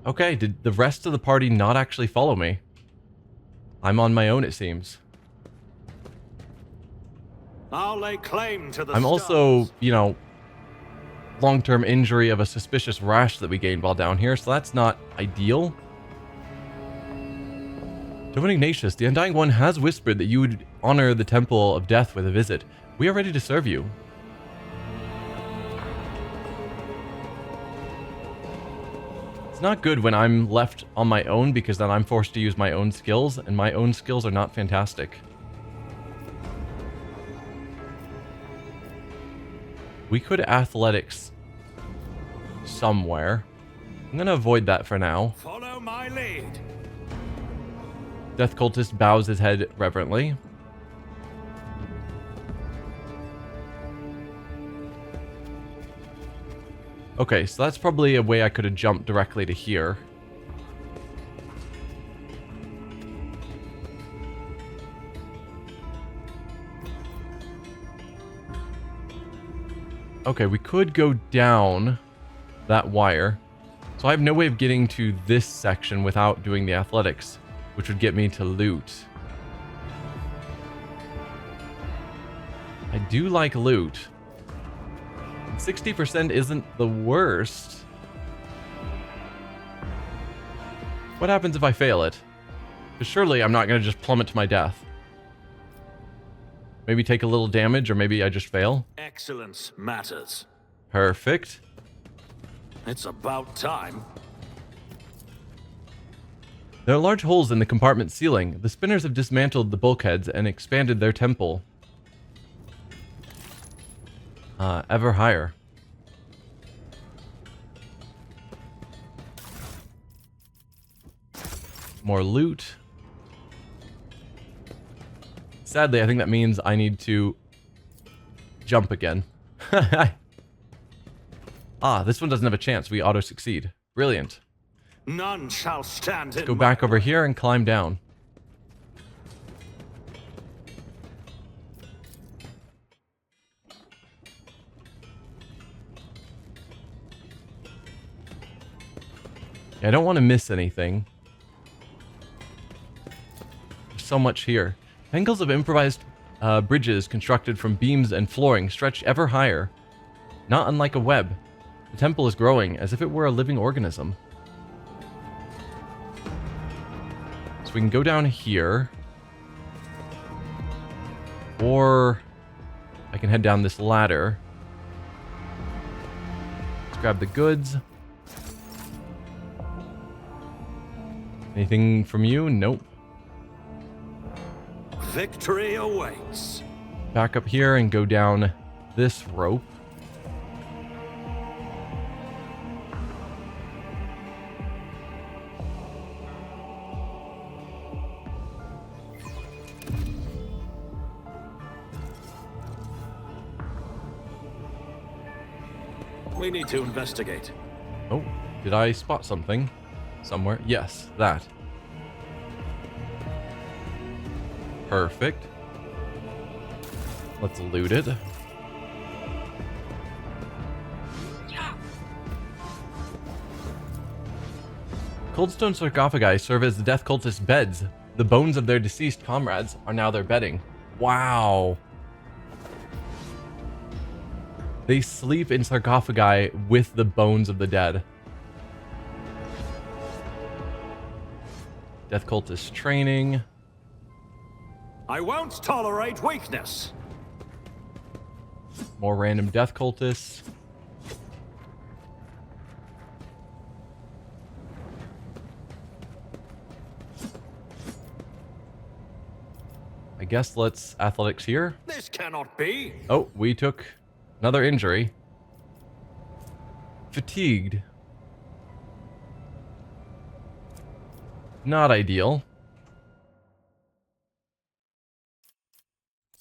Okay, did the rest of the party not actually follow me? I'm on my own, it seems. I'll lay claim to the I'm stars. also, you know, long-term injury of a suspicious rash that we gained while down here, so that's not ideal. Dove Ignatius, the Undying One has whispered that you would honor the Temple of Death with a visit. We are ready to serve you. It's not good when I'm left on my own because then I'm forced to use my own skills, and my own skills are not fantastic. We could athletics somewhere. I'm going to avoid that for now. Follow my lead. Death Cultist bows his head reverently. Okay, so that's probably a way I could have jumped directly to here. Okay, we could go down that wire. So I have no way of getting to this section without doing the athletics, which would get me to loot. I do like loot. 60% isn't the worst. What happens if I fail it? Because surely I'm not going to just plummet to my death. Maybe take a little damage, or maybe I just fail. Excellence matters. Perfect. It's about time. There are large holes in the compartment ceiling. The spinners have dismantled the bulkheads and expanded their temple. Ever higher. More loot. Sadly, I think that means I need to jump again. This one doesn't have a chance. We auto-succeed. Brilliant. None shall stand in Go back over here and climb down. I don't want to miss anything. There's so much here. Tangles of improvised bridges constructed from beams and flooring stretch ever higher. Not unlike a web. The temple is growing as if it were a living organism. So we can go down here. Or I can head down this ladder. Let's grab the goods. Anything from you? Nope. Victory awaits. Back up here and go down this rope. We need to investigate. Oh, did I spot something? Somewhere? Yes, that. Perfect. Let's loot it. Coldstone sarcophagi serve as the death cultist beds. The bones of their deceased comrades are now their bedding. Wow. They sleep in sarcophagi with the bones of the dead. Death cultist training. I won't tolerate weakness. More random death cultists. I guess let's athletics here. This cannot be. Oh, we took another injury. Fatigued. Not ideal.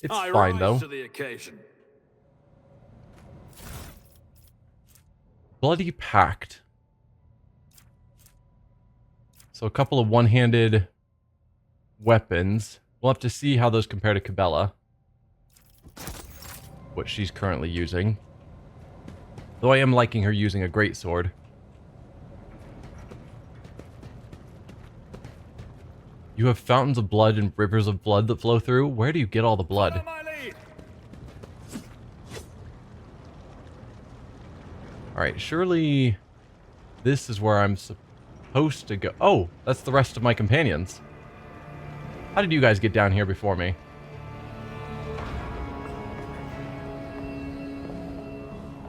It's I fine rise though. to the occasion. Bloody Pact. So a couple of one-handed weapons. We'll have to see how those compare to Cabela. What she's currently using. Though I am liking her using a greatsword. You have fountains of blood and rivers of blood that flow through. Where do you get all the blood? Follow my lead. Alright, surely this is where I'm supposed to go. Oh, that's the rest of my companions. How did you guys get down here before me?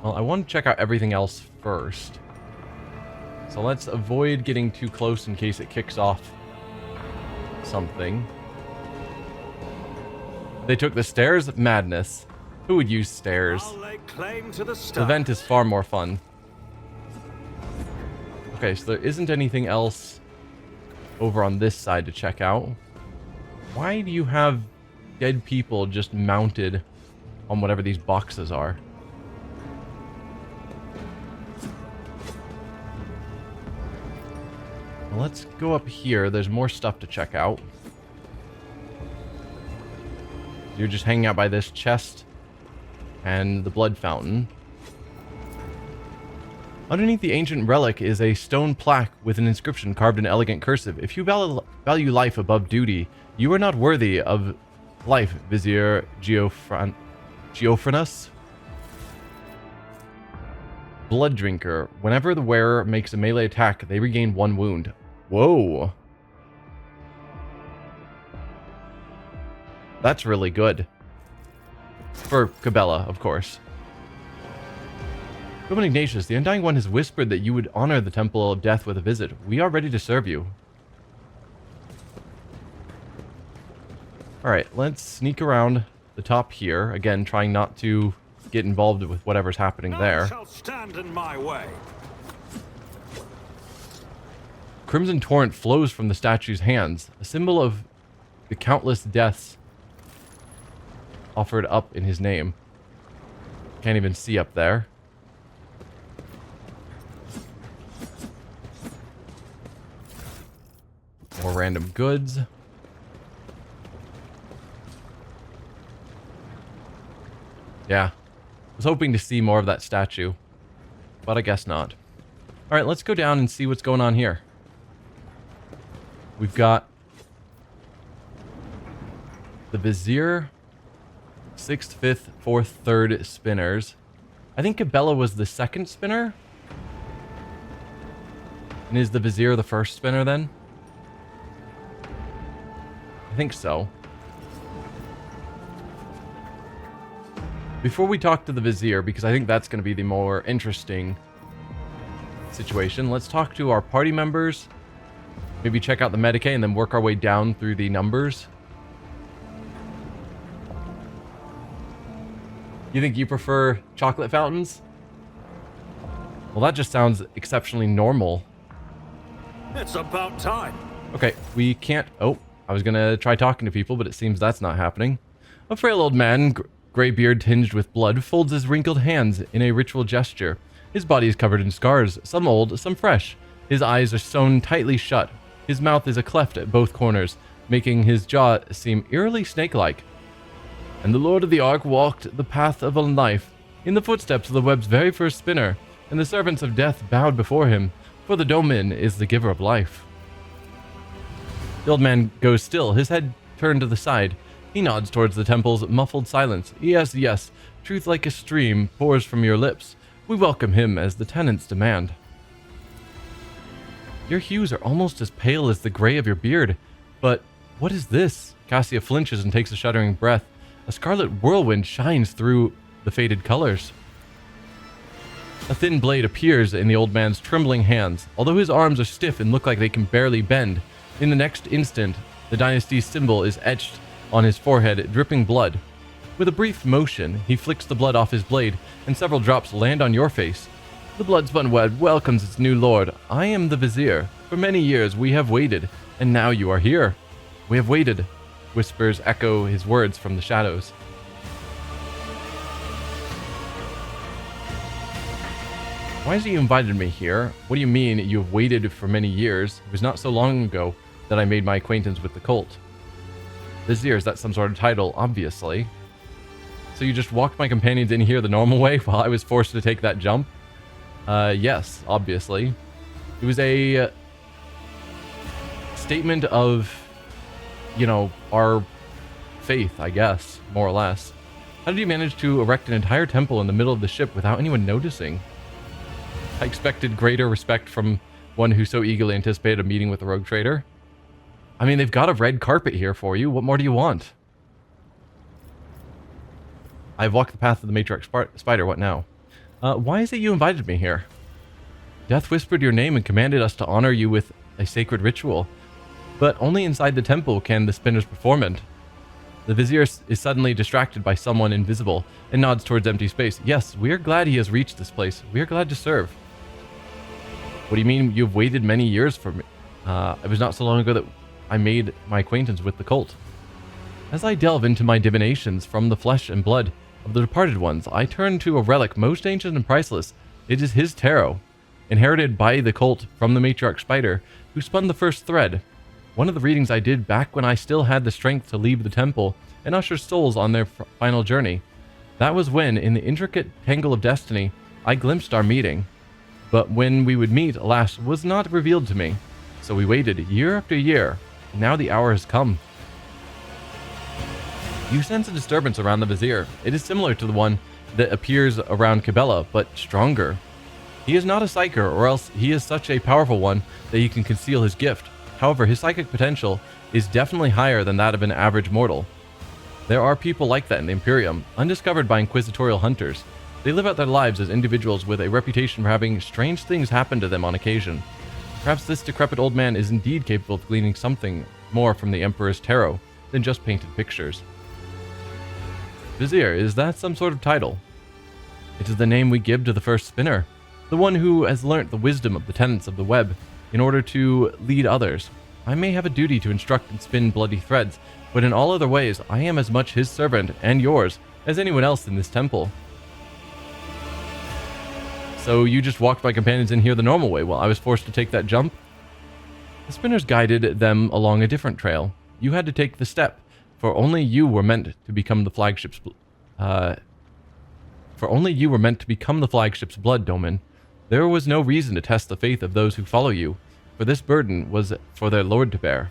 Well, I want to check out everything else first. So let's avoid getting too close in case it kicks off something. They took the stairs? Madness. Who would use stairs? I'll lay claim to the The start. vent is far more fun. Okay, so there isn't anything else over on this side to check out. Why do you have dead people just mounted on whatever these boxes are? Well, let's go up here. There's more stuff to check out. You're just hanging out by this chest and the blood fountain. Underneath the ancient relic is a stone plaque with an inscription carved in elegant cursive. If you value life above duty, you are not worthy of life, Vizier Geophranus. Blood Drinker. Whenever the wearer makes a melee attack, they regain 1 wound. Whoa. That's really good. For Cabela, of course. Roman Ignatius, the Undying One has whispered that you would honor the Temple of Death with a visit. We are ready to serve you. Alright, let's sneak around the top here. Again, trying not to get involved with whatever's happening there. None shall stand in my way. Crimson torrent flows from the statue's hands, a symbol of the countless deaths offered up in his name. Can't even see up there. More random goods. Yeah. I was hoping to see more of that statue, but I guess not. Alright, let's go down and see what's going on here. We've got the Vizier, 6th, 5th, 4th, 3rd spinners. I think Cabela was the 2nd spinner. And is the Vizier the 1st spinner then? I think so. Before we talk to the Vizier, because I think that's going to be the more interesting situation, let's talk to our party members. Maybe check out the Medicae and then work our way down through the numbers. You think you prefer chocolate fountains? Well, that just sounds exceptionally normal. It's about time. Okay, we can't... Oh, I was going to try talking to people, but it seems that's not happening. A frail old man, gray beard tinged with blood, folds his wrinkled hands in a ritual gesture. His body is covered in scars, some old, some fresh. His eyes are sewn tightly shut. His mouth is a cleft at both corners, making his jaw seem eerily snake-like. And the Lord of the Ark walked the path of a life, in the footsteps of the web's very first spinner, and the servants of death bowed before him, for the Domin is the giver of life. The old man goes still, his head turned to the side. He nods towards the temple's muffled silence. Yes, yes, truth like a stream pours from your lips. We welcome him as the tenants demand. Your hues are almost as pale as the gray of your beard. But what is this? Cassia flinches and takes a shuddering breath. A scarlet whirlwind shines through the faded colors. A thin blade appears in the old man's trembling hands. Although his arms are stiff and look like they can barely bend, in the next instant, the dynasty's symbol is etched on his forehead, dripping blood. With a brief motion, he flicks the blood off his blade, and several drops land on your face. The blood-spun web welcomes its new lord. I am the Vizier. For many years we have waited, and now you are here. We have waited, whispers echo his words from the shadows. Why has he invited me here? What do you mean you have waited for many years? It was not so long ago that I made my acquaintance with the cult. Vizier, is that some sort of title? Obviously. So you just walked my companions in here the normal way while I was forced to take that jump? Yes, obviously. It was a statement of our faith, I guess, more or less. How did you manage to erect an entire temple in the middle of the ship without anyone noticing? I expected greater respect from one who so eagerly anticipated a meeting with a rogue trader. I mean, they've got a red carpet here for you. What more do you want? I've walked the path of the matriarch spider. What now? Why is it you invited me here? Death whispered your name and commanded us to honor you with a sacred ritual. But only inside the temple can the spinners perform it. The vizier is suddenly distracted by someone invisible and nods towards empty space. Yes, we are glad he has reached this place. We are glad to serve. What do you mean you've waited many years for me? It was not so long ago that I made my acquaintance with the cult. As I delve into my divinations from the flesh and blood of the departed ones, I turn to a relic most ancient and priceless. It is his tarot, inherited by the cult from the matriarch spider, who spun the first thread. One of the readings I did back when I still had the strength to leave the temple and usher souls on their final journey. That was when, in the intricate tangle of destiny, I glimpsed our meeting. But when we would meet, alas, was not revealed to me. So we waited year after year, and now the hour has come. You sense a disturbance around the vizier. It is similar to the one that appears around Cabela, but stronger. He is not a psyker, or else he is such a powerful one that he can conceal his gift. However, his psychic potential is definitely higher than that of an average mortal. There are people like that in the Imperium, undiscovered by inquisitorial hunters. They live out their lives as individuals with a reputation for having strange things happen to them on occasion. Perhaps this decrepit old man is indeed capable of gleaning something more from the Emperor's tarot than just painted pictures. Vizier, is that some sort of title? It is the name we give to the first spinner, the one who has learnt the wisdom of the tenets of the web in order to lead others. I may have a duty to instruct and spin bloody threads, but in all other ways, I am as much his servant, and yours, as anyone else in this temple. So you just walked my companions in here the normal way while I was forced to take that jump? The spinners guided them along a different trail. You had to take the step, for only you were meant to become the flagship's blood, Domin. There was no reason to test the faith of those who follow you, for this burden was for their lord to bear.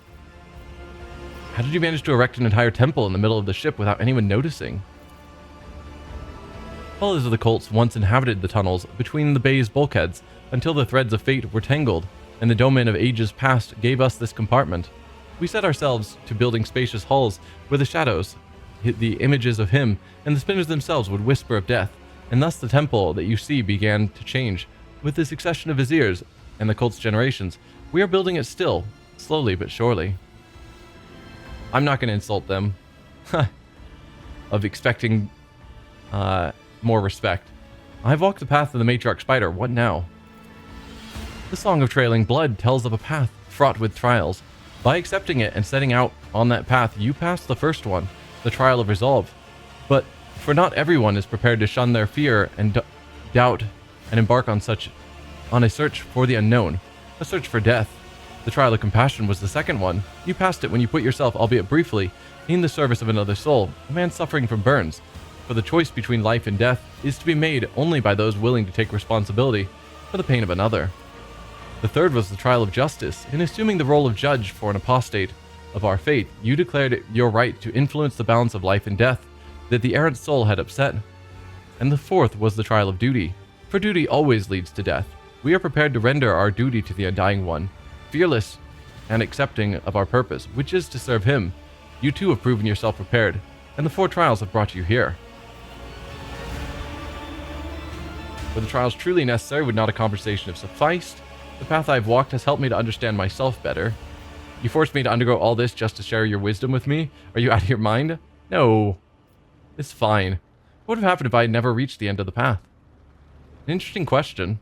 How did you manage to erect an entire temple in the middle of the ship without anyone noticing? Followers of the cults once inhabited the tunnels between the bay's bulkheads until the threads of fate were tangled, and the domain of ages past gave us this compartment. We set ourselves to building spacious halls where the shadows, the images of him, and the spinners themselves would whisper of death, and thus the temple that you see began to change. With the succession of viziers and the cult's generations, we are building it still, slowly but surely. I'm not going to insult them of expecting more respect. I've walked the path of the matriarch spider. What now? The Song of Trailing Blood tells of a path fraught with trials. By accepting it and setting out on that path, you pass the first one, the trial of resolve. But for not everyone is prepared to shun their fear and doubt and embark on a search for the unknown, a search for death. The trial of compassion was the second one. You passed it when you put yourself, albeit briefly, in the service of another soul, a man suffering from burns. For the choice between life and death is to be made only by those willing to take responsibility for the pain of another. The third was the trial of justice. In assuming the role of judge for an apostate of our fate, you declared it your right to influence the balance of life and death that the errant soul had upset. And the fourth was the trial of duty. For duty always leads to death. We are prepared to render our duty to the Undying One, fearless and accepting of our purpose, which is to serve him. You too have proven yourself prepared, and the 4 trials have brought you here. Were the trials truly necessary, would not a conversation have sufficed? The path I have walked has helped me to understand myself better. You forced me to undergo all this just to share your wisdom with me? Are you out of your mind? No. It's fine. What would have happened if I had never reached the end of the path? An interesting question.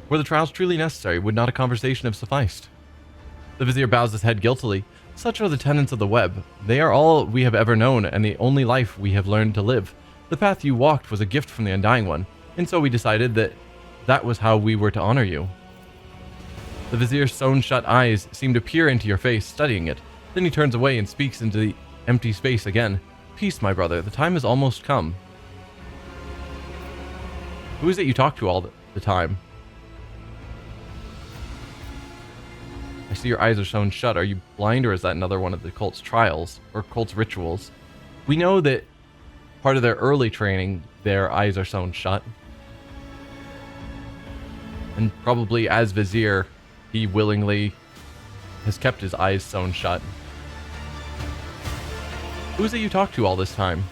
Were the trials truly necessary, would not a conversation have sufficed? The vizier bows his head guiltily. Such are the tenets of the web. They are all we have ever known, and the only life we have learned to live. The path you walked was a gift from the Undying One, and so we decided that was how we were to honor you. The vizier's sewn-shut eyes seem to peer into your face, studying it. Then he turns away and speaks into the empty space again. Peace, my brother. The time has almost come. Who is it you talk to all the time? I see your eyes are sewn shut. Are you blind, or is that another one of the cult's trials or cult's rituals? We know that part of their early training, their eyes are sewn shut. And probably as Vizier, he willingly has kept his eyes sewn shut. Who is it you talked to all this time?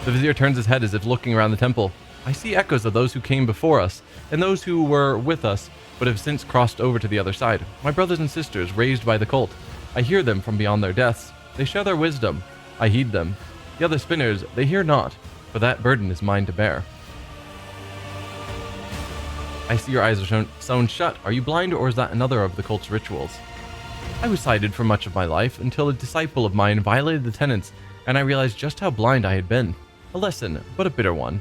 The Vizier turns his head as if looking around the temple. I see echoes of those who came before us, and those who were with us, but have since crossed over to the other side. My brothers and sisters, raised by the cult. I hear them from beyond their deaths. They share their wisdom. I heed them. The other spinners, they hear not, for that burden is mine to bear. I see your eyes are sewn shut. Are you blind, or is that another of the cult's rituals? I was sighted for much of my life, until a disciple of mine violated the tenets, and I realized just how blind I had been. A lesson, but a bitter one.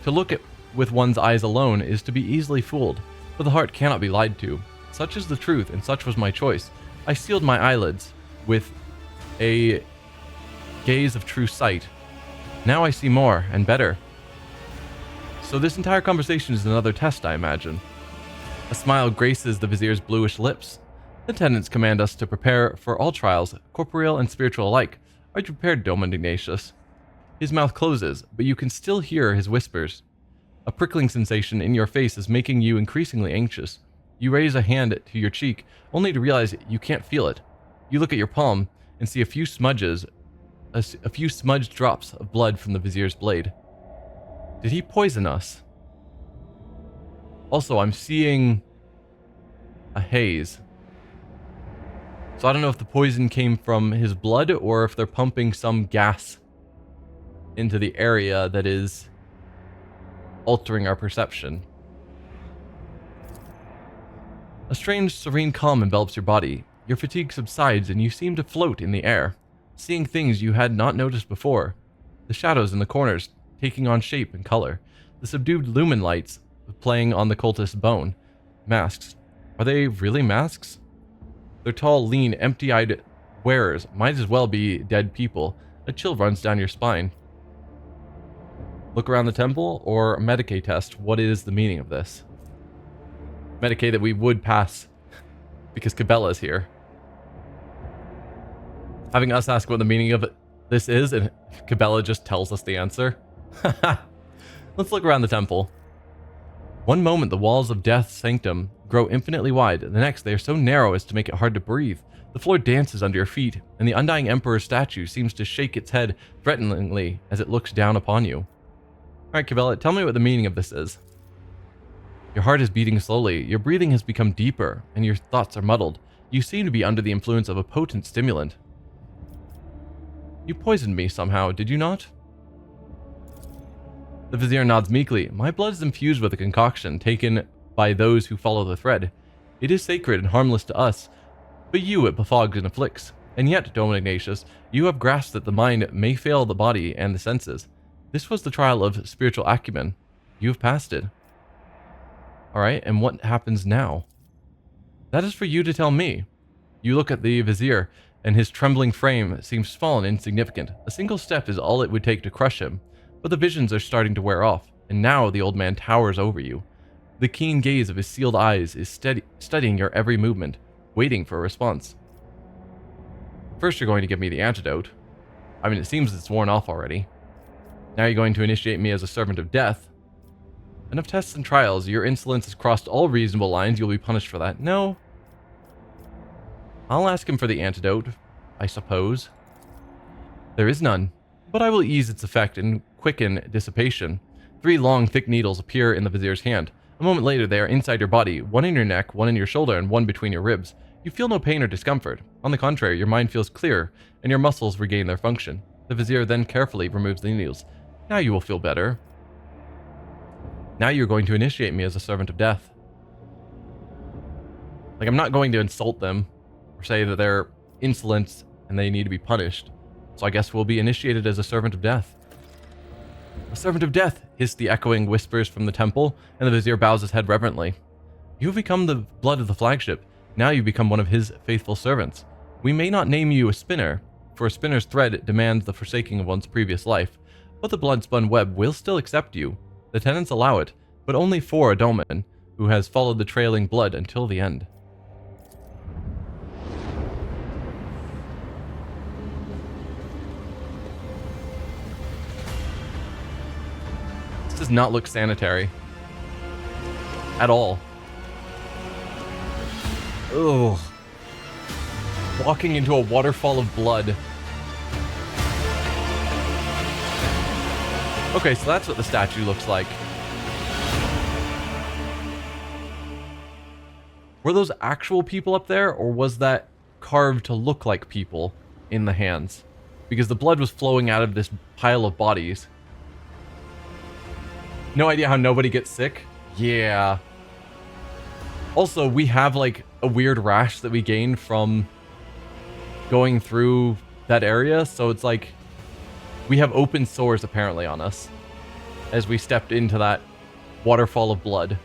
To look at with one's eyes alone is to be easily fooled, for the heart cannot be lied to. Such is the truth, and such was my choice. I sealed my eyelids with a gaze of true sight. Now I see more, and better. So this entire conversation is another test, I imagine. A smile graces the Vizier's bluish lips. The tenants command us to prepare for all trials, corporeal and spiritual alike. Are you prepared, Dome Ignatius? His mouth closes, but you can still hear his whispers. A prickling sensation in your face is making you increasingly anxious. You raise a hand to your cheek, only to realize you can't feel it. You look at your palm and see a few smudged drops of blood from the Vizier's blade. Did he poison us? Also, I'm seeing a haze. So I don't know if the poison came from his blood or if they're pumping some gas into the area that is altering our perception. A strange, serene calm envelops your body. Your fatigue subsides and you seem to float in the air, seeing things you had not noticed before. The shadows in the corners taking on shape and color. The subdued lumen lights playing on the cultist's bone. Masks. Are they really masks? They're tall, lean, empty-eyed wearers. Might as well be dead people. A chill runs down your spine. Look around the temple, or Medicae test. What is the meaning of this? Medicae that we would pass because Cabela is here. Having us ask what the meaning of this is, and Cabela just tells us the answer. Let's look around the temple. One moment the walls of Death's sanctum grow infinitely wide, the next they are so narrow as to make it hard to breathe. The floor dances under your feet, and the undying Emperor's statue seems to shake its head threateningly as it looks down upon you. Alright, Cabela, tell me what the meaning of this is. Your heart is beating slowly, your breathing has become deeper, and your thoughts are muddled. You seem to be under the influence of a potent stimulant. You poisoned me somehow, did you not? The Vizier nods meekly. My blood is infused with a concoction taken by those who follow the thread. It is sacred and harmless to us, but you it befogs and afflicts. And yet, Dome Ignatius, you have grasped that the mind may fail the body and the senses. This was the trial of spiritual acumen. You have passed it. Alright, and what happens now? That is for you to tell me. You look at the Vizier, and his trembling frame seems small and insignificant. A single step is all it would take to crush him. But the visions are starting to wear off, and now the old man towers over you. The keen gaze of his sealed eyes is studying your every movement, waiting for a response. First, you're going to give me the antidote. I mean, it seems it's worn off already. Now you're going to initiate me as a servant of death. Enough tests and trials. Your insolence has crossed all reasonable lines. You'll be punished for that. No. I'll ask him for the antidote, I suppose. There is none, but I will ease its effect and quicken dissipation. 3 long, thick needles appear in the Vizier's hand. A moment later, they are inside your body, one in your neck, one in your shoulder, and one between your ribs. You feel no pain or discomfort. On the contrary, your mind feels clear, and your muscles regain their function. The Vizier then carefully removes the needles. Now you will feel better. Now you're going to initiate me as a servant of death. Like, I'm not going to insult them, or say that they're insolent and they need to be punished. So I guess we'll be initiated as a servant of death. A servant of death, hiss the echoing whispers from the temple, and the Vizier bows his head reverently. You have become the blood of the flagship. Now you become one of his faithful servants. We may not name you a spinner, for a spinner's thread demands the forsaking of one's previous life, but the blood-spun web will still accept you. The tenants allow it, but only for a dolmen who has followed the trailing blood until the end. does not look sanitary. At all. Ugh. Walking into a waterfall of blood. Okay, so that's what the statue looks like. Were those actual people up there, or was that carved to look like people in the hands? Because the blood was flowing out of this pile of bodies. No idea how nobody gets sick? Yeah. Also, we have like a weird rash that we gained from going through that area, so it's like we have open sores apparently on us as we stepped into that waterfall of blood,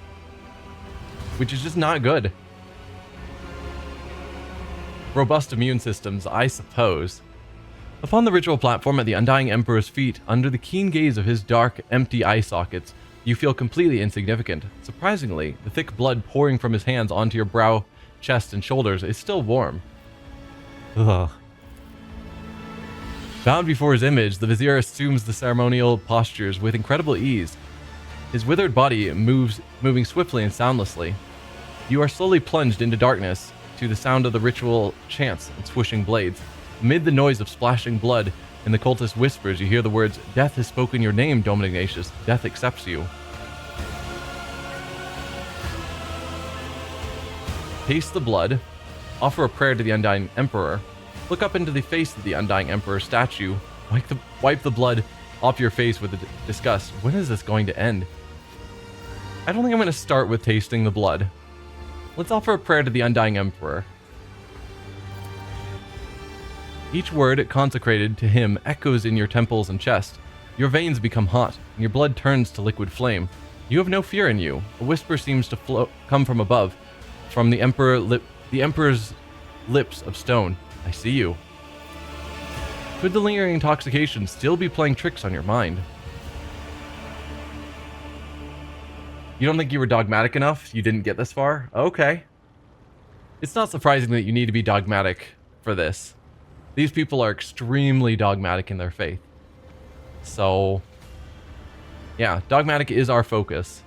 which is just not good. Robust immune systems, I suppose. Upon the ritual platform at the Undying Emperor's feet, under the keen gaze of his dark, empty eye sockets, you feel completely insignificant. Surprisingly, the thick blood pouring from his hands onto your brow, chest, and shoulders is still warm. Ugh. Bound before his image, the Vizier assumes the ceremonial postures with incredible ease. His withered body moving swiftly and soundlessly. You are slowly plunged into darkness to the sound of the ritual chants and swishing blades. Amid the noise of splashing blood and the cultist whispers, you hear the words, "Death has spoken your name, Dom Ignatius. Death accepts you." Taste the blood. Offer a prayer to the Undying Emperor. Look up into the face of the Undying Emperor statue. Wipe the blood off your face with disgust. When is this going to end? I don't think I'm going to start with tasting the blood. Let's offer a prayer to the Undying Emperor. Each word consecrated to him echoes in your temples and chest. Your veins become hot, and your blood turns to liquid flame. You have no fear in you. A whisper seems to come from above, from the Emperor's lips of stone. I see you. Could the lingering intoxication still be playing tricks on your mind? You don't think you were dogmatic enough? You didn't get this far? Okay. It's not surprising that you need to be dogmatic for this. These people are extremely dogmatic in their faith. So, yeah, dogmatic is our focus.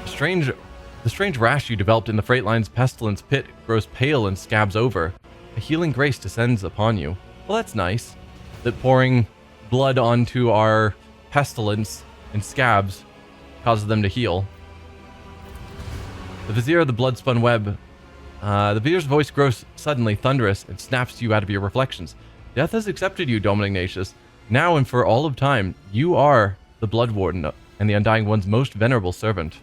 The strange rash you developed in the freight line's pestilence pit grows pale and scabs over. A healing grace descends upon you. Well, that's nice. That pouring blood onto our pestilence and scabs causes them to heal. The Vizier of the blood-spun web. The Vizier's voice grows suddenly thunderous and snaps you out of your reflections. Death has accepted you, Dom Ignatius. Now and for all of time, you are the Bloodwarden and the Undying One's most venerable servant.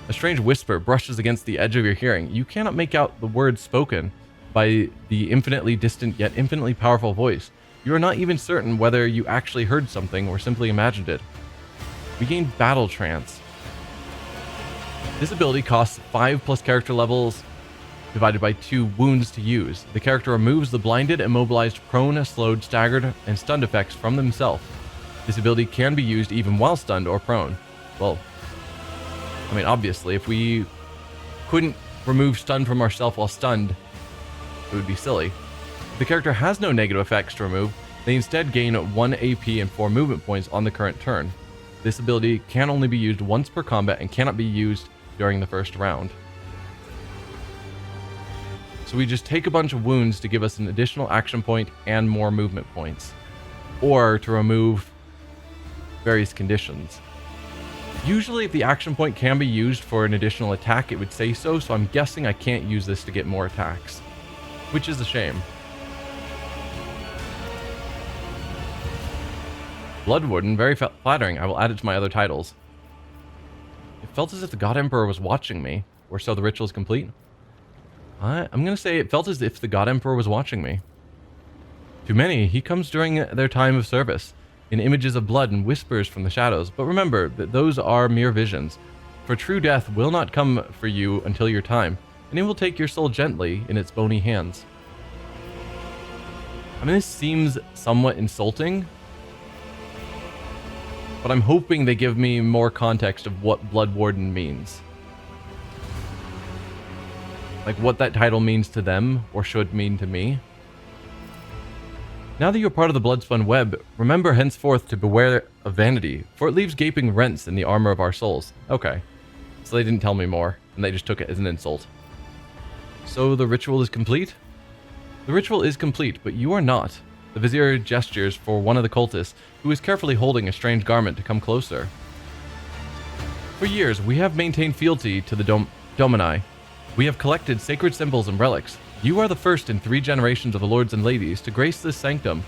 A strange whisper brushes against the edge of your hearing. You cannot make out the words spoken by the infinitely distant yet infinitely powerful voice. You are not even certain whether you actually heard something or simply imagined it. We gained Battle Trance. This ability costs 5 plus character levels divided by 2 wounds to use. The character removes the blinded, immobilized, prone, slowed, staggered, and stunned effects from themselves. This ability can be used even while stunned or prone. Well, I mean, obviously, if we couldn't remove stun from ourselves while stunned, it would be silly. If the character has no negative effects to remove, they instead gain 1 AP and 4 movement points on the current turn. This ability can only be used once per combat and cannot be used during the first round. So we just take a bunch of wounds to give us an additional action point and more movement points, or to remove various conditions. Usually if the action point can be used for an additional attack, it would say so, so I'm guessing I can't use this to get more attacks, which is a shame. Bloodwarden, very flattering. I will add it to my other titles. It felt as if the God Emperor was watching me, or so the ritual is complete. I'm going to say it felt as if the God Emperor was watching me. To many, he comes during their time of service, in images of blood and whispers from the shadows, but remember that those are mere visions, for true death will not come for you until your time, and it will take your soul gently in its bony hands. I mean, this seems somewhat insulting, but I'm hoping they give me more context of what Bloodwarden means. Like what that title means to them, or should mean to me. Now that you're part of the Bloodspun web, remember henceforth to beware of vanity, for it leaves gaping rents in the armor of our souls. Okay. So they didn't tell me more, and they just took it as an insult. So the ritual is complete? The ritual is complete, but you are not. The Vizier gestures for one of the cultists, who is carefully holding a strange garment, to come closer. For years, we have maintained fealty to the Domini. We have collected sacred symbols and relics. You are the first in 3 generations of the lords and ladies to grace this sanctum,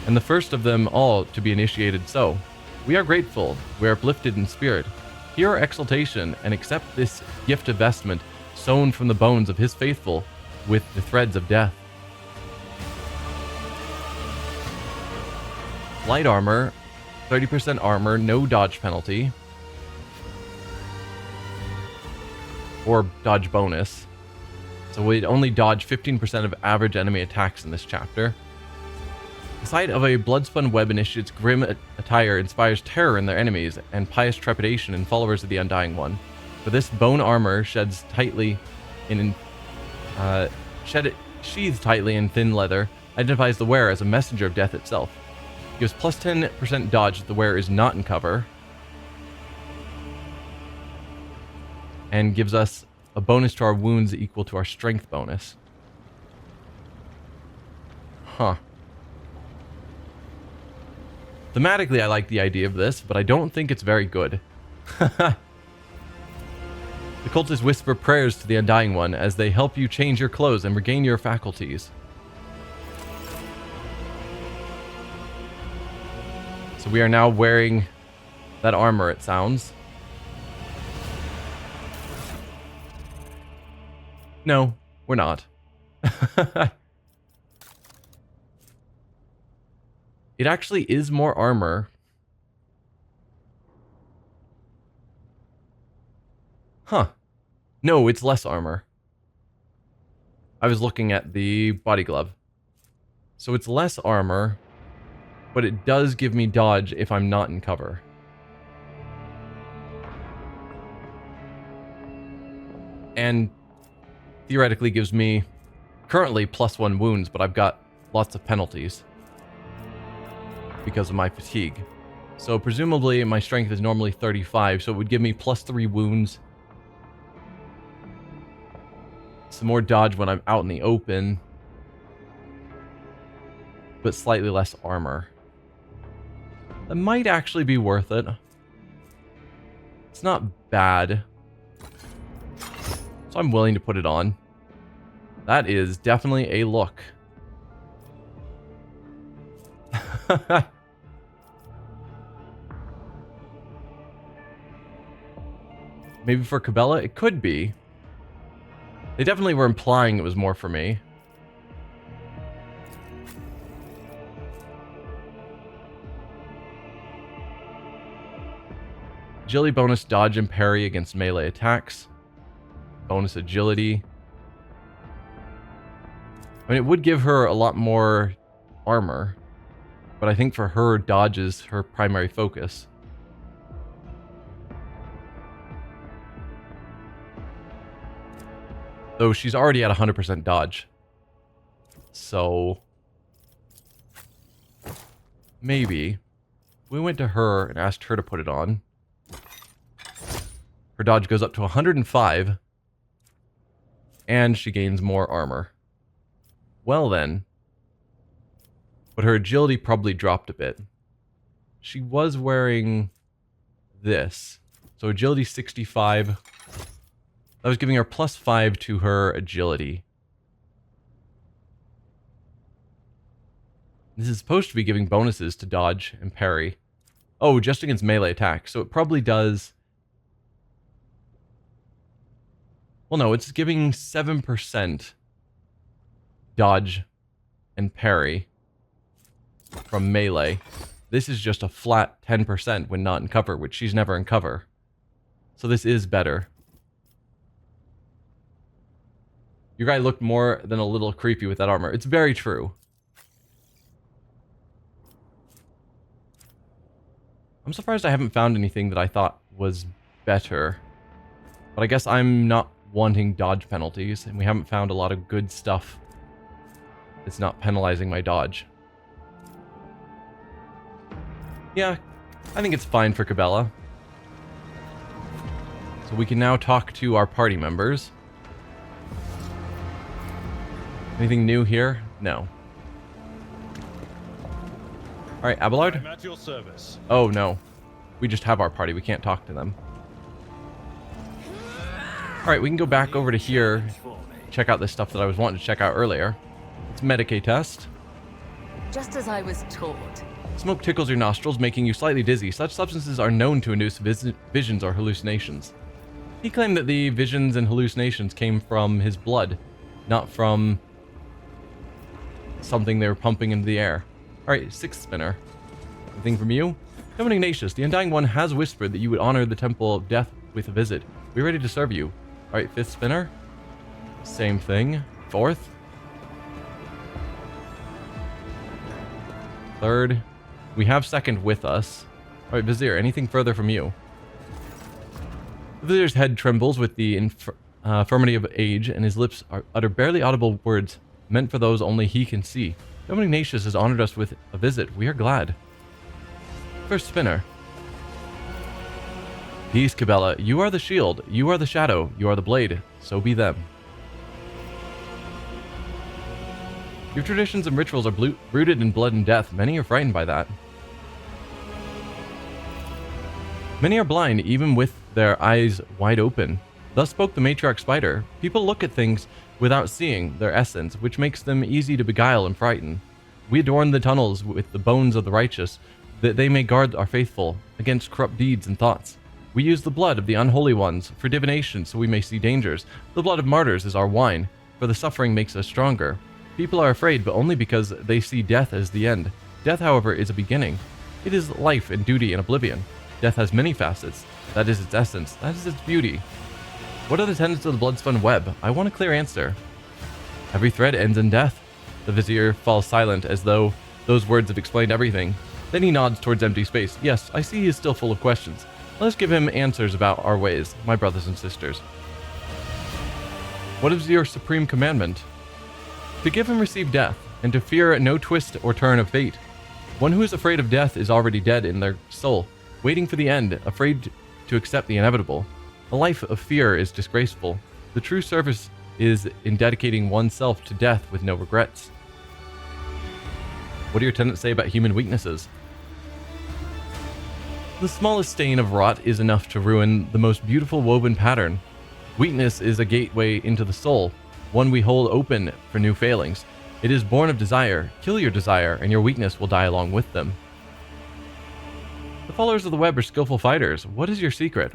and the first of them all to be initiated so. We are grateful, we are uplifted in spirit. Hear our exultation, and accept this gift of vestment, sewn from the bones of his faithful, with the threads of death. Light armor, 30% armor, no dodge penalty. Or dodge bonus. So we'd only dodge 15% of average enemy attacks in this chapter. The sight of a Bloodspun web initiate's grim attire inspires terror in their enemies and pious trepidation in followers of the Undying One. For this bone armor sheathed tightly in thin leather identifies the wearer as a messenger of death itself. Gives plus 10% dodge if the wearer is not in cover. And gives us a bonus to our wounds equal to our strength bonus. Huh. Thematically, I like the idea of this, but I don't think it's very good. The cultists whisper prayers to the Undying One as they help you change your clothes and regain your faculties. So we are now wearing that armor, it sounds. No, we're not. It actually is more armor. Huh. No, it's less armor. I was looking at the body glove. So it's less armor, but it does give me dodge if I'm not in cover. And theoretically gives me currently +1 wounds, but I've got lots of penalties because of my fatigue. So presumably my strength is normally 35, so it would give me +3 wounds. Some more dodge when I'm out in the open, but slightly less armor. That might actually be worth it. It's not bad. So I'm willing to put it on. That is definitely a look. Maybe for Cabela, it could be. They definitely were implying it was more for me. Agility bonus, dodge and parry against melee attacks. Bonus agility. I mean, it would give her a lot more armor, but I think for her, dodge is her primary focus. Though she's already at 100% dodge. So maybe we went to her and asked her to put it on. Her dodge goes up to 105, and she gains more armor. Well then, but her agility probably dropped a bit. She was wearing this, so agility 65. That was giving her +5 to her agility. This is supposed to be giving bonuses to dodge and parry. Oh, just against melee attacks. So it probably does. Well, no, it's giving 7% dodge and parry from melee. This is just a flat 10% when not in cover, which she's never in cover. So this is better. Your guy looked more than a little creepy with that armor. It's very true. I'm surprised I haven't found anything that I thought was better. But I guess I'm not wanting dodge penalties, and we haven't found a lot of good stuff that's not penalizing my dodge. Yeah, I think it's fine for Cabela. So we can now talk to our party members. Anything new here? No. Alright, Abelard? I'm at your service. Oh, no. We just have our party. We can't talk to them. Alright, we can go back over to here. Check out this stuff that I was wanting to check out earlier. It's Medicae test. Just as I was taught. Smoke tickles your nostrils, making you slightly dizzy. Such substances are known to induce visions or hallucinations. He claimed that the visions and hallucinations came from his blood, not from something they were pumping into the air. Alright, sixth spinner. Anything from you? Dom Ignatius, the Undying One has whispered that you would honor the Temple of Death with a visit. We're ready to serve you. Alright, fifth spinner. Same thing. Fourth. Third. We have second with us. Alright, Vizier, anything further from you? The Vizier's head trembles with the infirmity of age, and his lips utter barely audible words meant for those only he can see. Dom Ignatius has honored us with a visit. We are glad. First spinner. Peace, Cabela. You are the shield. You are the shadow. You are the blade. So be them. Your traditions and rituals are rooted in blood and death. Many are frightened by that. Many are blind, even with their eyes wide open. Thus spoke the matriarch spider. People look at things without seeing their essence, which makes them easy to beguile and frighten. We adorn the tunnels with the bones of the righteous, that they may guard our faithful against corrupt deeds and thoughts. We use the blood of the unholy ones for divination, so we may see dangers. The blood of martyrs is our wine, for the suffering makes us stronger. People are afraid, but only because they see death as the end. Death, however, is a beginning. It is life and duty and oblivion. Death has many facets. That is its essence. That is its beauty. What are the tenets of the blood-spun web? I want a clear answer. Every thread ends in death. The Vizier falls silent, as though those words have explained everything. Then he nods towards empty space. Yes, I see he is still full of questions. Let us give him answers about our ways, my brothers and sisters. What is your supreme commandment? To give and receive death, and to fear no twist or turn of fate. One who is afraid of death is already dead in their soul, waiting for the end, afraid to accept the inevitable. A life of fear is disgraceful. The true service is in dedicating oneself to death with no regrets. What do your tenets say about human weaknesses? The smallest stain of rot is enough to ruin the most beautiful woven pattern. Weakness is a gateway into the soul, one we hold open for new failings. It is born of desire. Kill your desire, and your weakness will die along with them. The followers of the web are skillful fighters. What is your secret?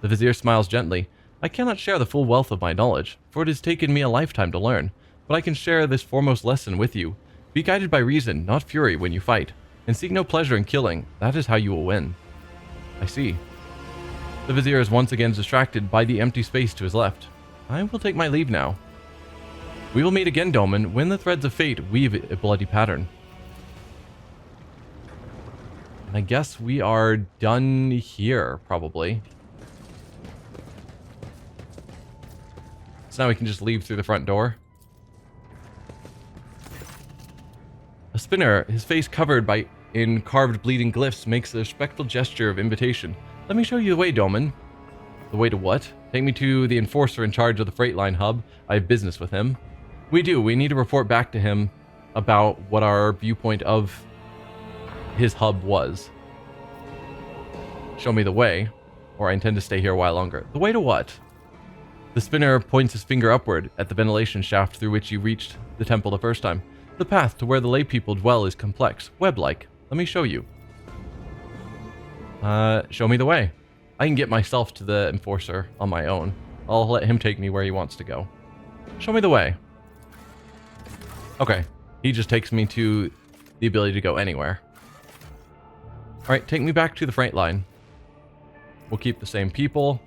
The Vizier smiles gently. I cannot share the full wealth of my knowledge, for it has taken me a lifetime to learn, but I can share this foremost lesson with you. Be guided by reason, not fury, when you fight, and seek no pleasure in killing. That is how you will win. I see. The Vizier is once again distracted by the empty space to his left. I will take my leave now. We will meet again, Doman, when the threads of fate weave a bloody pattern. And I guess we are done here, probably. So now we can just leave through the front door. A spinner, his face covered in carved bleeding glyphs, makes a respectful gesture of invitation. Let me show you the way, Doman. The way to what? Take me to the enforcer in charge of the freight line hub. I have business with him. We need to report back to him about what our viewpoint of his hub was. Show me the way, or I intend to stay here a while longer. The way to what? The spinner points his finger upward at the ventilation shaft through which you reached the temple the first time. The path to where the lay people dwell is complex, web-like. Let me show you. Show me the way. I can get myself to the enforcer on my own. I'll let him take me where he wants to go. Show me the way. Okay. He just takes me to the ability to go anywhere. Alright, take me back to the freight line. We'll keep the same people.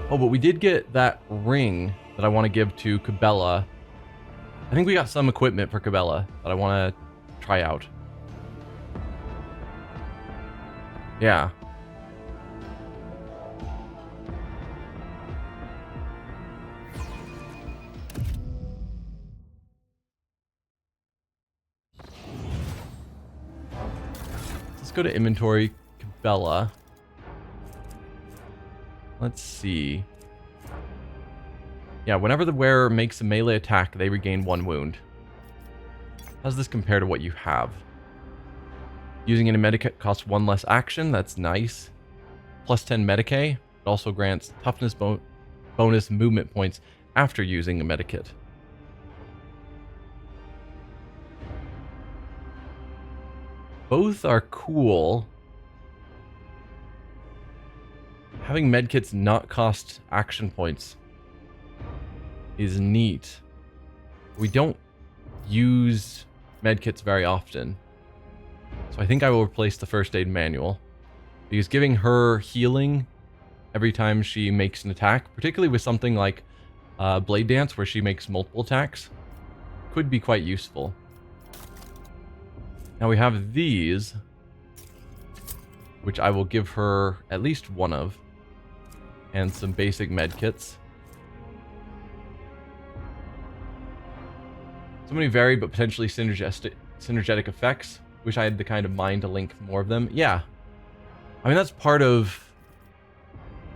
Oh, but we did get that ring that I want to give to Cabela. I think we got some equipment for Cabela that I want to try out. Yeah. go to inventory. Cabela. Let's see. Yeah, whenever the wearer makes a melee attack, they regain 1 wound. How does this compare to what you have? Using a medikit costs 1 less action. That's nice. Plus 10 medicay. It also grants toughness bonus movement points after using a medikit. Both are cool. Having medkits not cost action points is neat. We don't use medkits very often. So I think I will replace the first aid manual. Because giving her healing every time she makes an attack, particularly with something like Blade Dance where she makes multiple attacks, could be quite useful. Now we have these, which I will give her at least 1 of, and some basic medkits. So many varied but potentially synergetic effects. Wish I had the kind of mind to link more of them. Yeah. I mean, that's part of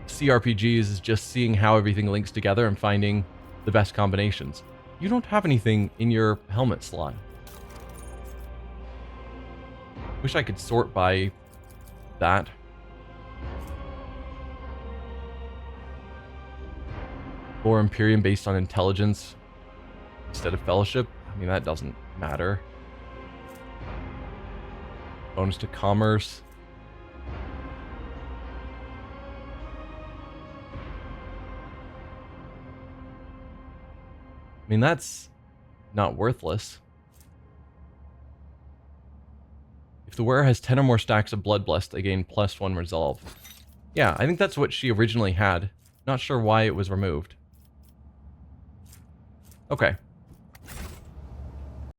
CRPGs, is just seeing how everything links together and finding the best combinations. You don't have anything in your helmet slot. Wish I could sort by that. Or Imperium based on intelligence instead of fellowship. I mean, that doesn't matter. Bonus to commerce. I mean, that's not worthless. If the wearer has 10 or more stacks of Blood Blessed, they gain +1 resolve. Yeah, I think that's what she originally had. Not sure why it was removed. Okay.